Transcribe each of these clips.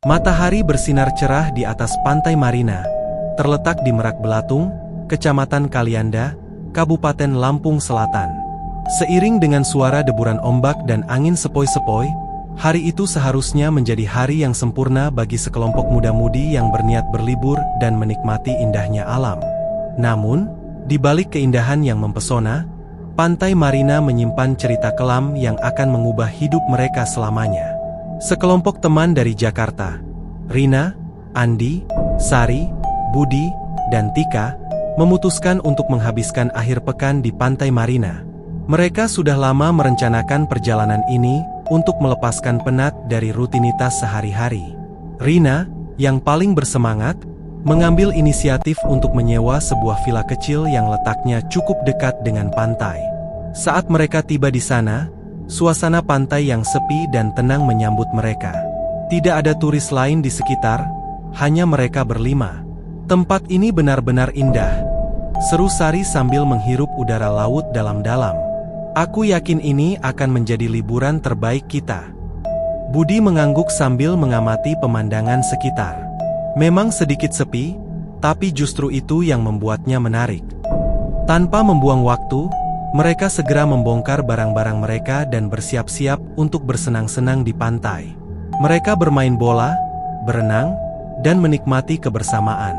Matahari bersinar cerah di atas pantai Marina, terletak di Merak Belatung, Kecamatan Kalianda, Kabupaten Lampung Selatan. Seiring dengan suara deburan ombak dan angin sepoi-sepoi, hari itu seharusnya menjadi hari yang sempurna bagi sekelompok muda-mudi yang berniat berlibur dan menikmati indahnya alam. Namun, di balik keindahan yang mempesona, Pantai Marina menyimpan cerita kelam yang akan mengubah hidup mereka selamanya. Sekelompok teman dari Jakarta, Rina, Andi, Sari, Budi, dan Tika, memutuskan untuk menghabiskan akhir pekan di Pantai Marina. Mereka sudah lama merencanakan perjalanan ini untuk melepaskan penat dari rutinitas sehari-hari. Rina, yang paling bersemangat, mengambil inisiatif untuk menyewa sebuah villa kecil yang letaknya cukup dekat dengan pantai. Saat mereka tiba di sana, suasana pantai yang sepi dan tenang menyambut mereka. Tidak ada turis lain di sekitar, hanya mereka berlima. Tempat ini benar-benar indah, seru Sari sambil menghirup udara laut dalam-dalam. Aku yakin ini akan menjadi liburan terbaik kita. Budi mengangguk sambil mengamati pemandangan sekitar. Memang sedikit sepi, tapi justru itu yang membuatnya menarik. Tanpa membuang waktu, mereka segera membongkar barang-barang mereka dan bersiap-siap untuk bersenang-senang di pantai. Mereka bermain bola, berenang, dan menikmati kebersamaan.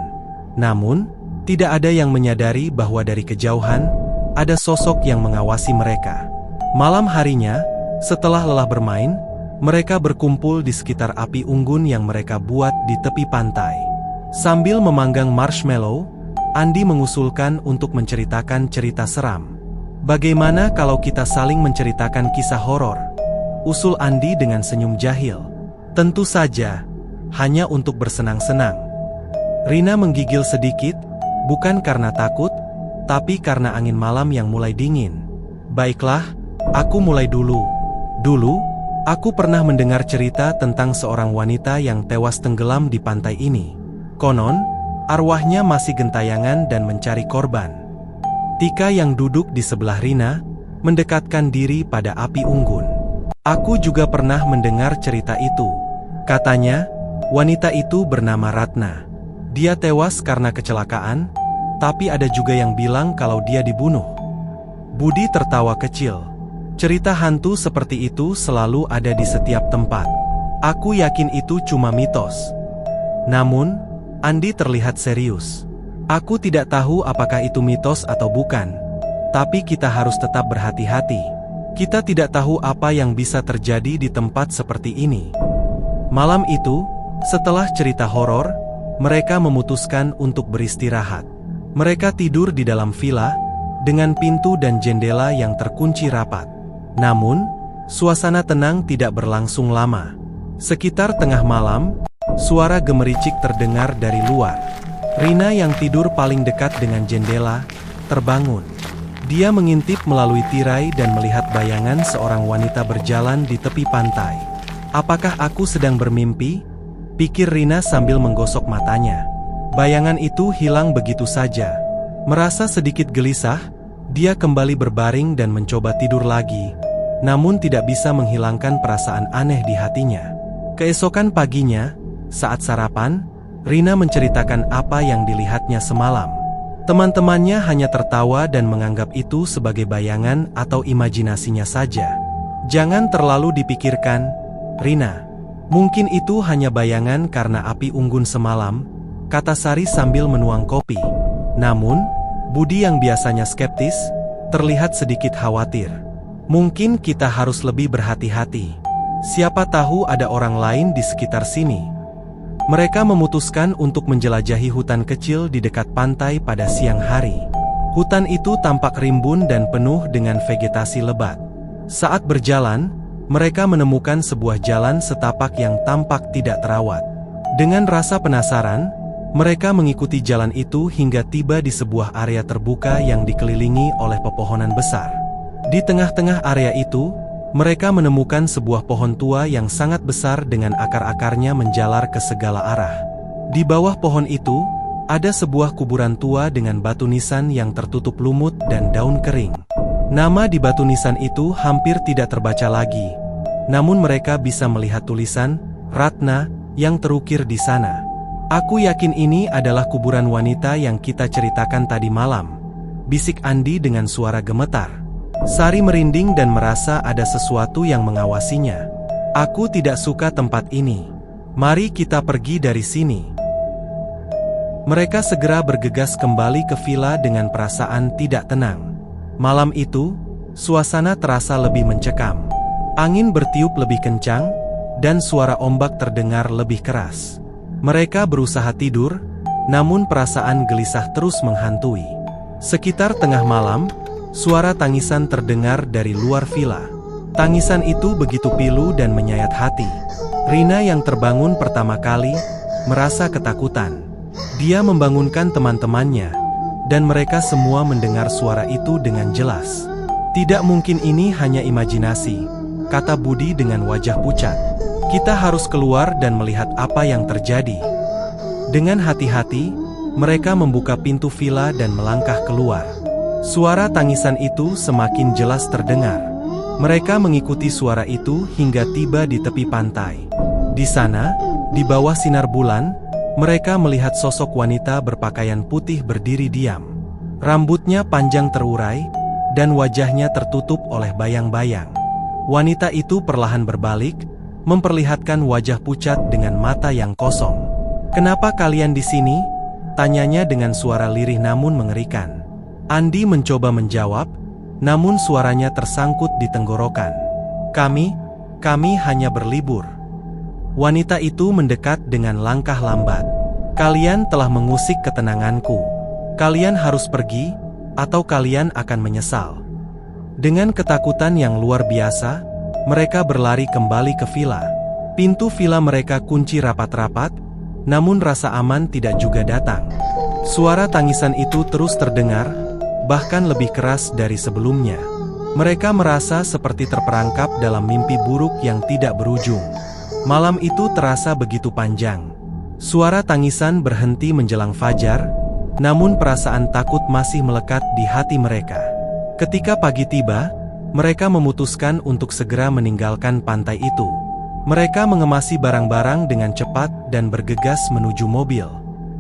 Namun, tidak ada yang menyadari bahwa dari kejauhan, ada sosok yang mengawasi mereka. Malam harinya, setelah lelah bermain, mereka berkumpul di sekitar api unggun yang mereka buat di tepi pantai. Sambil memanggang marshmallow, Andi mengusulkan untuk menceritakan cerita seram. "Bagaimana kalau kita saling menceritakan kisah horor?" usul Andi dengan senyum jahil. "Tentu saja, hanya untuk bersenang-senang." Rina menggigil sedikit, bukan karena takut, tapi karena angin malam yang mulai dingin. "Baiklah, aku mulai dulu. Dulu, aku pernah mendengar cerita tentang seorang wanita yang tewas tenggelam di pantai ini. Konon, arwahnya masih gentayangan dan mencari korban." Tika yang duduk di sebelah Rina, mendekatkan diri pada api unggun. "Aku juga pernah mendengar cerita itu. Katanya, wanita itu bernama Ratna. Dia tewas karena kecelakaan, tapi ada juga yang bilang kalau dia dibunuh." Budi tertawa kecil. "Cerita hantu seperti itu selalu ada di setiap tempat. Aku yakin itu cuma mitos." Namun, Andi terlihat serius. "Aku tidak tahu apakah itu mitos atau bukan, tapi kita harus tetap berhati-hati. Kita tidak tahu apa yang bisa terjadi di tempat seperti ini." Malam itu, setelah cerita horor, mereka memutuskan untuk beristirahat. Mereka tidur di dalam villa, dengan pintu dan jendela yang terkunci rapat. Namun, suasana tenang tidak berlangsung lama. Sekitar tengah malam, suara gemericik terdengar dari luar. Rina yang tidur paling dekat dengan jendela, terbangun. Dia mengintip melalui tirai dan melihat bayangan seorang wanita berjalan di tepi pantai. "Apakah aku sedang bermimpi?" pikir Rina sambil menggosok matanya. Bayangan itu hilang begitu saja. Merasa sedikit gelisah, dia kembali berbaring dan mencoba tidur lagi, namun tidak bisa menghilangkan perasaan aneh di hatinya. Keesokan paginya, saat sarapan, Rina menceritakan apa yang dilihatnya semalam. Teman-temannya hanya tertawa dan menganggap itu sebagai bayangan atau imajinasinya saja. "Jangan terlalu dipikirkan, Rina. Mungkin itu hanya bayangan karena api unggun semalam," kata Sari sambil menuang kopi. Namun, Budi yang biasanya skeptis, terlihat sedikit khawatir. "Mungkin kita harus lebih berhati-hati. Siapa tahu ada orang lain di sekitar sini." Mereka memutuskan untuk menjelajahi hutan kecil di dekat pantai pada siang hari. Hutan itu tampak rimbun dan penuh dengan vegetasi lebat. Saat berjalan, mereka menemukan sebuah jalan setapak yang tampak tidak terawat. Dengan rasa penasaran, mereka mengikuti jalan itu hingga tiba di sebuah area terbuka yang dikelilingi oleh pepohonan besar. Di tengah-tengah area itu, mereka menemukan sebuah pohon tua yang sangat besar dengan akar-akarnya menjalar ke segala arah. Di bawah pohon itu, ada sebuah kuburan tua dengan batu nisan yang tertutup lumut dan daun kering. Nama di batu nisan itu hampir tidak terbaca lagi, namun mereka bisa melihat tulisan Ratna yang terukir di sana. Aku yakin ini adalah kuburan wanita yang kita ceritakan tadi malam, bisik Andi dengan suara gemetar. Sari merinding dan merasa ada sesuatu yang mengawasinya. Aku tidak suka tempat ini. Mari kita pergi dari sini. Mereka segera bergegas kembali ke villa dengan perasaan tidak tenang. Malam itu, suasana terasa lebih mencekam. Angin bertiup lebih kencang, dan suara ombak terdengar lebih keras. Mereka berusaha tidur, namun perasaan gelisah terus menghantui. Sekitar tengah malam, suara tangisan terdengar dari luar villa. Tangisan itu begitu pilu dan menyayat hati. Rina yang terbangun pertama kali, merasa ketakutan. Dia membangunkan teman-temannya, dan mereka semua mendengar suara itu dengan jelas. Tidak mungkin ini hanya imajinasi, kata Budi dengan wajah pucat. Kita harus keluar dan melihat apa yang terjadi. Dengan hati-hati, mereka membuka pintu villa dan melangkah keluar. Suara tangisan itu semakin jelas terdengar. Mereka mengikuti suara itu hingga tiba di tepi pantai. Di sana, di bawah sinar bulan, mereka melihat sosok wanita berpakaian putih berdiri diam. Rambutnya panjang terurai, dan wajahnya tertutup oleh bayang-bayang. Wanita itu perlahan berbalik, memperlihatkan wajah pucat dengan mata yang kosong. "Kenapa kalian di sini?" tanyanya dengan suara lirih namun mengerikan. Andi mencoba menjawab, namun suaranya tersangkut di tenggorokan. Kami hanya berlibur." Wanita itu mendekat dengan langkah lambat. "Kalian telah mengusik ketenanganku. Kalian harus pergi, atau kalian akan menyesal." Dengan ketakutan yang luar biasa, mereka berlari kembali ke villa. Pintu villa mereka kunci rapat-rapat, namun rasa aman tidak juga datang. Suara tangisan itu terus terdengar, bahkan lebih keras dari sebelumnya. Mereka merasa seperti terperangkap dalam mimpi buruk yang tidak berujung. Malam itu terasa begitu panjang. Suara tangisan berhenti menjelang fajar, namun perasaan takut masih melekat di hati mereka. Ketika pagi tiba, mereka memutuskan untuk segera meninggalkan pantai itu. Mereka mengemasi barang-barang dengan cepat dan bergegas menuju mobil.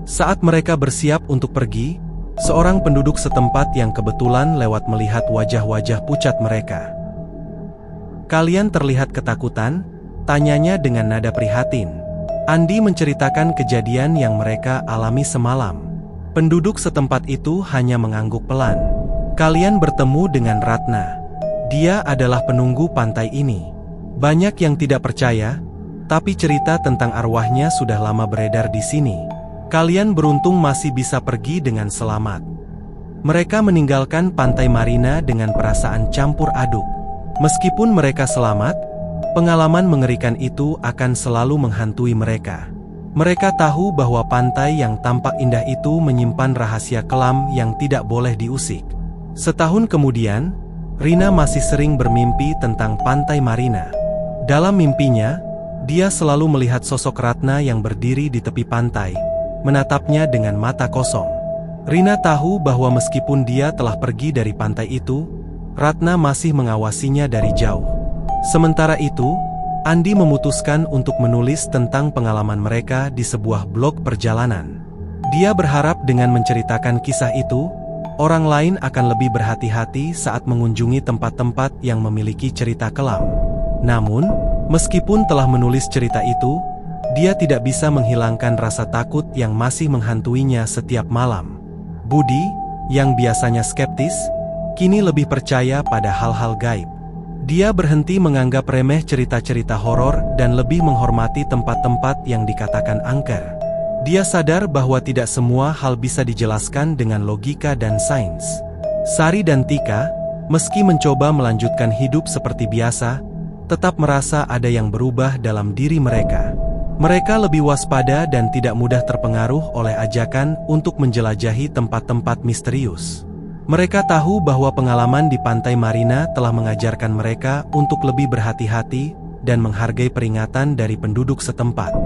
Saat mereka bersiap untuk pergi, seorang penduduk setempat yang kebetulan lewat melihat wajah-wajah pucat mereka. "Kalian terlihat ketakutan?" tanyanya dengan nada prihatin. Andi menceritakan kejadian yang mereka alami semalam. Penduduk setempat itu hanya mengangguk pelan. "Kalian bertemu dengan Ratna. Dia adalah penunggu pantai ini." Banyak yang tidak percaya, tapi cerita tentang arwahnya sudah lama beredar di sini. "Kalian beruntung masih bisa pergi dengan selamat." Mereka meninggalkan pantai Marina dengan perasaan campur aduk. Meskipun mereka selamat, pengalaman mengerikan itu akan selalu menghantui mereka. Mereka tahu bahwa pantai yang tampak indah itu menyimpan rahasia kelam yang tidak boleh diusik. Setahun kemudian, Rina masih sering bermimpi tentang pantai Marina. Dalam mimpinya, dia selalu melihat sosok Ratna yang berdiri di tepi pantai, menatapnya dengan mata kosong. Rina tahu bahwa meskipun dia telah pergi dari pantai itu, Ratna masih mengawasinya dari jauh. Sementara itu, Andi memutuskan untuk menulis tentang pengalaman mereka di sebuah blog perjalanan. Dia berharap dengan menceritakan kisah itu, orang lain akan lebih berhati-hati saat mengunjungi tempat-tempat yang memiliki cerita kelam. Namun, meskipun telah menulis cerita itu, dia tidak bisa menghilangkan rasa takut yang masih menghantuinya setiap malam. Budi, yang biasanya skeptis, kini lebih percaya pada hal-hal gaib. Dia berhenti menganggap remeh cerita-cerita horor dan lebih menghormati tempat-tempat yang dikatakan angker. Dia sadar bahwa tidak semua hal bisa dijelaskan dengan logika dan sains. Sari dan Tika, meski mencoba melanjutkan hidup seperti biasa, tetap merasa ada yang berubah dalam diri mereka. Mereka lebih waspada dan tidak mudah terpengaruh oleh ajakan untuk menjelajahi tempat-tempat misterius. Mereka tahu bahwa pengalaman di pantai Marina telah mengajarkan mereka untuk lebih berhati-hati dan menghargai peringatan dari penduduk setempat.